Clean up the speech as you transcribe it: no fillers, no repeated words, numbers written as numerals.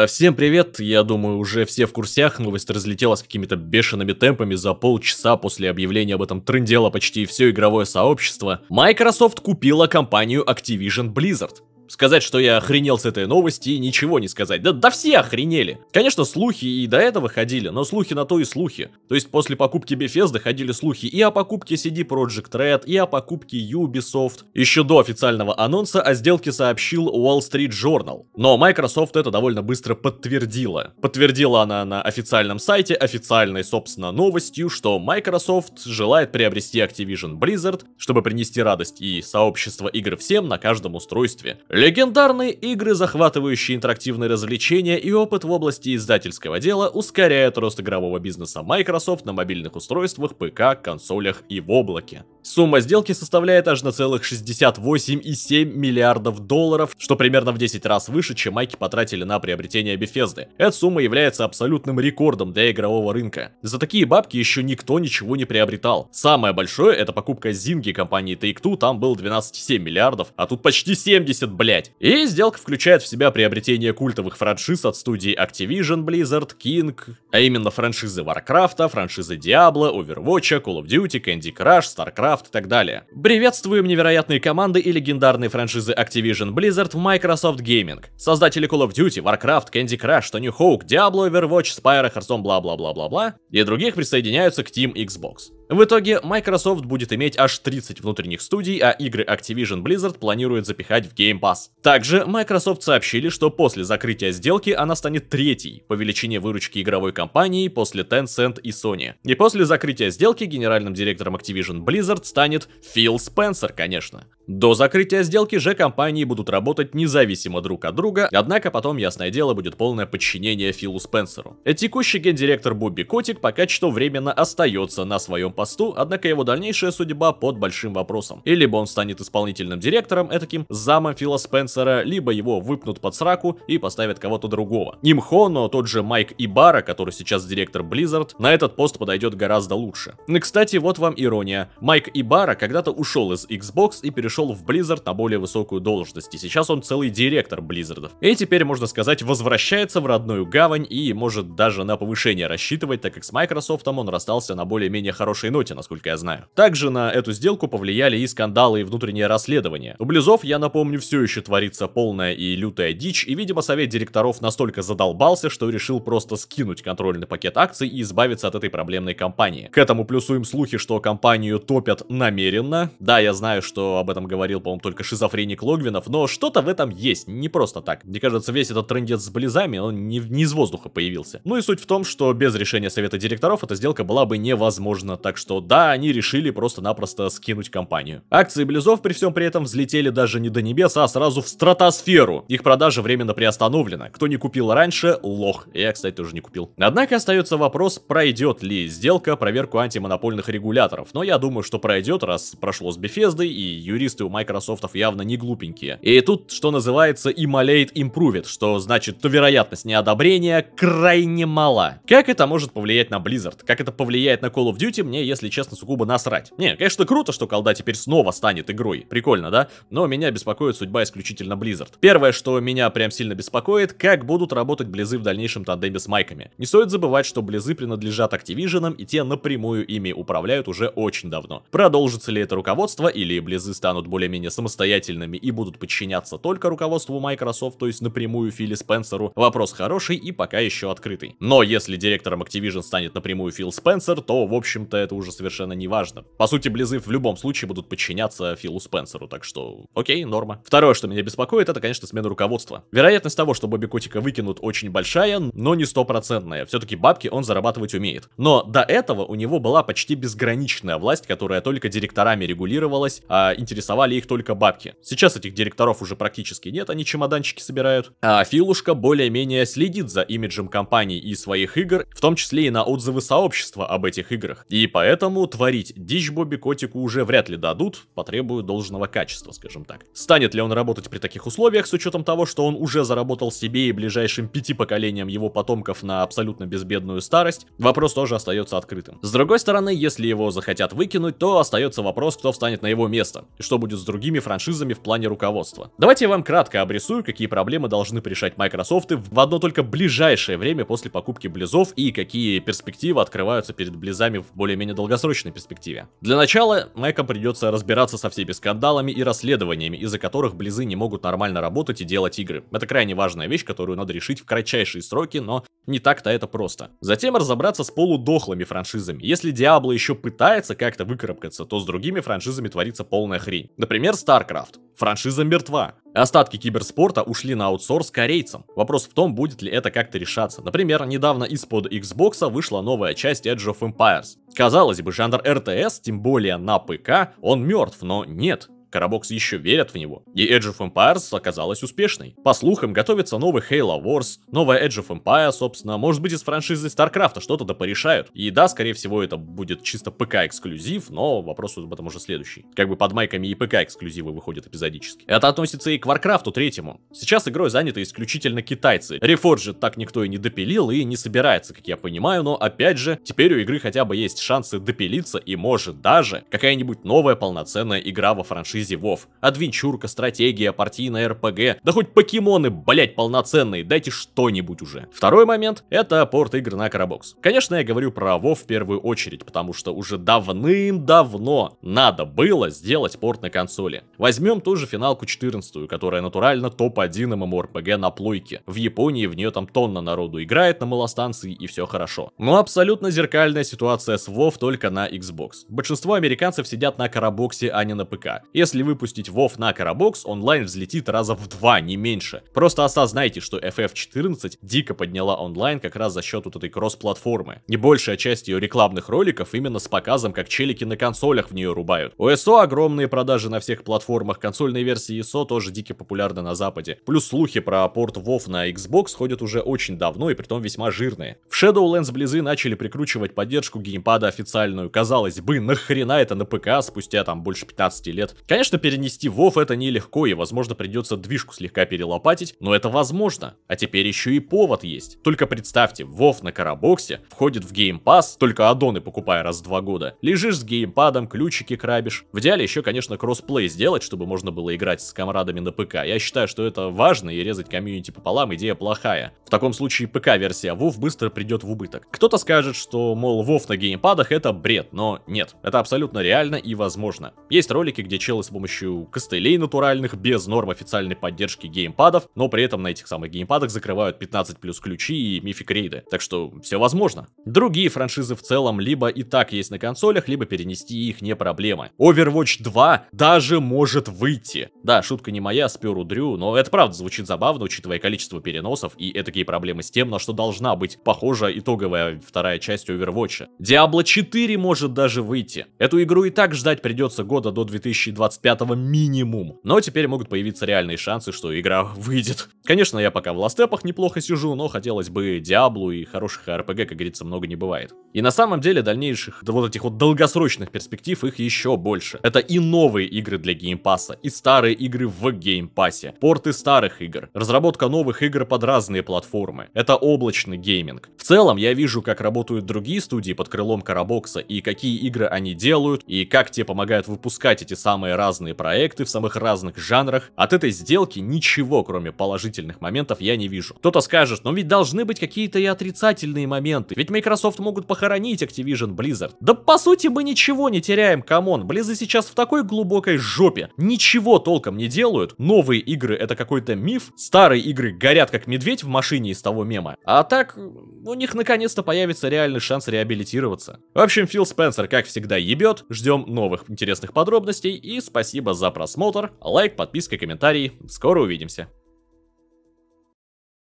Всем привет, я думаю, уже все в курсях, новость разлетелась какими-то бешеными темпами за полчаса после объявления об этом трындело почти все игровое сообщество. Microsoft купила компанию Activision Blizzard. Сказать, что я охренел с этой новости, ничего не сказать. Да все охренели. Конечно, слухи и до этого ходили, но слухи на то и слухи. То есть после покупки Bethesda ходили слухи и о покупке CD Projekt Red, и о покупке Ubisoft. Еще до официального анонса о сделке сообщил Wall Street Journal. Но Microsoft это довольно быстро подтвердила. Подтвердила она на официальном сайте, официальной, собственно, новостью, что Microsoft желает приобрести Activision Blizzard, чтобы принести радость и сообщество игр всем на каждом устройстве. Легендарные игры, захватывающие интерактивные развлечения и опыт в области издательского дела ускоряют рост игрового бизнеса Microsoft на мобильных устройствах, ПК, консолях и в облаке. Сумма сделки составляет аж на целых 68,7 миллиардов долларов, что примерно в 10 раз выше, чем майки потратили на приобретение Bethesda. Эта сумма является абсолютным рекордом для игрового рынка. За такие бабки еще никто ничего не приобретал. Самое большое это покупка Zynga компании Take-Two, там был 12,7 миллиардов, а тут почти 70, блять. И сделка включает в себя приобретение культовых франшиз от студии Activision Blizzard, King, а именно франшизы Warcraft, франшизы Diablo, Overwatch, Call of Duty, Candy Crush, StarCraft и так далее. Приветствуем невероятные команды и легендарные франшизы Activision Blizzard в Microsoft Gaming. Создатели Call of Duty, Warcraft, Candy Crush, Tony Hawk, Diablo, Overwatch, Spyro, Hearthstone, бла-бла-бла-бла-бла и других присоединяются к Team Xbox. В итоге Microsoft будет иметь аж 30 внутренних студий, а игры Activision Blizzard планирует запихать в Game Pass. Также Microsoft сообщили, что после закрытия сделки она станет третьей по величине выручки игровой компании после Tencent и Sony. И после закрытия сделки генеральным директором Activision Blizzard станет Фил Спенсер, конечно. До закрытия сделки же компании будут работать независимо друг от друга, однако потом, ясное дело, будет полное подчинение Филу Спенсеру. Текущий гендиректор Бобби Котик пока что временно остается на своем посту, однако его дальнейшая судьба под большим вопросом. И либо он станет исполнительным директором, этаким замом Фила Спенсера, либо его выпнут под сраку и поставят кого-то другого. Имхо, но тот же Майк Ибара, который сейчас директор Blizzard, на этот пост подойдет гораздо лучше. И, кстати, вот вам ирония. Майк Ибара когда-то ушел из Xbox и перешел в Blizzard на более высокую должность, и сейчас он целый директор Blizzard. И теперь, можно сказать, возвращается в родную гавань и может даже на повышение рассчитывать, так как с Microsoft он расстался на более-менее хорошей ноте, насколько я знаю. Также на эту сделку повлияли и скандалы, и внутреннее расследование. У Близов, я напомню, все еще творится полная и лютая дичь, и, видимо, совет директоров настолько задолбался, что решил просто скинуть контрольный пакет акций и избавиться от этой проблемной компании. К этому плюсуем слухи, что компанию топят намеренно. Да, я знаю, что об этом говорил, по-моему, только шизофреник Логвинов, но что-то в этом есть, не просто так. Мне кажется, весь этот трындец с Близами, он не из воздуха появился. Ну и суть в том, что без решения совета директоров эта сделка была бы невозможна, так что да, они решили просто-напросто скинуть компанию. Акции Близов при всем при этом взлетели даже не до небес, а сразу в стратосферу. Их продажа временно приостановлена. Кто не купил раньше, лох. Я, кстати, тоже не купил. Однако остается вопрос, пройдет ли сделка проверку антимонопольных регуляторов. Но я думаю, что пройдет, раз прошло с Bethesda, и юристы у Microsoft явно не глупенькие. И тут, что называется, emulate improved, что значит, что вероятность неодобрения крайне мала. Как это может повлиять на Blizzard? Как это повлияет на Call of Duty, мне, если честно, сугубо насрать. Не, конечно, круто, что колда теперь снова станет игрой. Прикольно, да? Но меня беспокоит судьба исключительно Blizzard. Первое, что меня прям сильно беспокоит, как будут работать Близы в дальнейшем тандеме с майками. Не стоит забывать, что Близы принадлежат Activision, и те напрямую ими управляют уже очень давно. Продолжится ли это руководство, или Близы станут более-менее самостоятельными и будут подчиняться только руководству Microsoft, то есть напрямую Филу Спенсеру, вопрос хороший и пока еще открытый. Но если директором Activision станет напрямую Фил Спенсер, то, в общем-то, это уже совершенно не важно. По сути, Близы в любом случае будут подчиняться Филу Спенсеру, так что окей, норма. Второе, что меня беспокоит, это, конечно, смена руководства. Вероятность того, что Бобби Котика выкинут, очень большая, но не стопроцентная. Все-таки бабки он зарабатывать умеет. Но до этого у него была почти безграничная власть, которая только директорами регулировалась, а интересовали их только бабки. Сейчас этих директоров уже практически нет, они чемоданчики собирают. А Филушка более-менее следит за имиджем компаний и своих игр, в том числе и на отзывы сообщества об этих играх. И поэтому творить дичь Бобби Котику уже вряд ли дадут, потребуют должного качества, скажем так. Станет ли он работать при таких условиях, с учетом того, что он уже заработал себе и ближайшим 5 поколениям его потомков на абсолютно безбедную старость, вопрос тоже остается открытым. С другой стороны, если его захотят выкинуть, то остается вопрос, кто встанет на его место. И что будет с другими франшизами в плане руководства. Давайте я вам кратко обрисую, какие проблемы должны решать Microsoft в одно только ближайшее время после покупки Близов и какие перспективы открываются перед Близами в более-менее долгосрочной перспективе. Для начала Майкам придется разбираться со всеми скандалами и расследованиями, из-за которых Близы не могут нормально работать и делать игры. Это крайне важная вещь, которую надо решить в кратчайшие сроки, но не так-то это просто. Затем разобраться с полудохлыми франшизами. Если Diablo еще пытается как-то выкарабкаться, то с другими франшизами творится полная хрень. Например, StarCraft. Франшиза мертва. Остатки киберспорта ушли на аутсорс корейцам. Вопрос в том, будет ли это как-то решаться. Например, недавно из-под Xbox вышла новая часть Age of Empires. Казалось бы, жанр RTS, тем более на ПК, он мертв, но нет. Carabox еще верят в него, и Age of Empires оказалась успешной. По слухам, готовится новый Halo Wars, новая Age of Empires, собственно, может быть из франшизы StarCraft что-то да порешают. И да, скорее всего, это будет чисто ПК-эксклюзив, но вопрос об этом уже следующий. Как бы под майками и ПК-эксклюзивы выходят эпизодически. Это относится и к Warcraft 3. Сейчас игрой заняты исключительно китайцы. Reforged так никто и не допилил и не собирается, как я понимаю, но опять же, теперь у игры хотя бы есть шансы допилиться и может даже какая-нибудь новая полноценная игра во франшизе WoW. Адвенчурка, стратегия, партийная РПГ, да хоть покемоны, блять, полноценные, дайте что-нибудь уже. Второй момент — это порт игр на Carabox. Конечно, я говорю про WoW в первую очередь, потому что уже давным-давно надо было сделать порт на консоли. Возьмем ту же финалку 14, которая натурально топ-1 MMORPG на плойке. В Японии в нее там тонна народу играет на малостанции и все хорошо. Но абсолютно зеркальная ситуация с WoW только на Xbox. Большинство американцев сидят на Carabox, а не на ПК. Если выпустить WoW на Carabox, онлайн взлетит раза в 2, не меньше. Просто осознайте, что FF14 дико подняла онлайн как раз за счет вот этой кросс-платформы. И большая часть ее рекламных роликов именно с показом, как челики на консолях в нее рубают. У SO огромные продажи на всех платформах, консольные версии SO тоже дико популярны на западе. Плюс слухи про порт WoW на Xbox ходят уже очень давно и притом весьма жирные. В Shadowlands Близы начали прикручивать поддержку геймпада официальную. Казалось бы, нахрена это на ПК спустя там больше 15 лет? Конечно, перенести WoW это нелегко, и возможно придется движку слегка перелопатить, но это возможно. А теперь еще и повод есть. Только представьте, WoW на Carabox входит в Game Pass, только аддоны покупая раз в 2 года. Лежишь с геймпадом, ключики крабишь. В идеале еще, конечно, кроссплей сделать, чтобы можно было играть с комрадами на ПК. Я считаю, что это важно, и резать комьюнити пополам идея плохая. В таком случае ПК-версия WoW быстро придет в убыток. Кто-то скажет, что, мол, WoW на геймпадах это бред, но нет, это абсолютно реально и возможно. Есть ролики, где челы с помощью костылей натуральных, без норм официальной поддержки геймпадов, но при этом на этих самых геймпадах закрывают 15 плюс ключи и мифик рейды. Так что все возможно. Другие франшизы в целом либо и так есть на консолях, либо перенести их не проблема. Overwatch 2 даже может выйти. Да, шутка не моя, спер у Дрю, но это правда звучит забавно, учитывая количество переносов и этакие проблемы с тем, на что должна быть похожа итоговая вторая часть Overwatch. Diablo 4 может даже выйти. Эту игру и так ждать придется года до 2025 минимум. Но теперь могут появиться реальные шансы, что игра выйдет. Конечно, я пока в ластепах неплохо сижу, но хотелось бы Diablo, и хороших RPG, как говорится, много не бывает. И на самом деле дальнейших, вот этих вот долгосрочных перспектив их еще больше. Это и новые игры для геймпасса, и старые игры в геймпассе, порты старых игр, разработка новых игр под разные платформы. Это облачный гейминг. В целом, я вижу, как работают другие студии под крылом Carabox, и какие игры они делают, и как те помогают выпускать эти самые разные проекты в самых разных жанрах. От этой сделки ничего, кроме положительных моментов, я не вижу. Кто-то скажет, но ведь должны быть какие-то и отрицательные моменты, ведь Microsoft могут похоронить Activision Blizzard. Да по сути мы ничего не теряем, камон, Близы сейчас в такой глубокой жопе, ничего толком не делают, новые игры это какой-то миф, старые игры горят как медведь в машине из того мема, а так у них наконец-то появится реальный шанс реабилитироваться. В общем, Фил Спенсер как всегда ебет, ждем новых интересных подробностей и спасибо за просмотр, лайк, подписка, комментарий, скоро увидимся.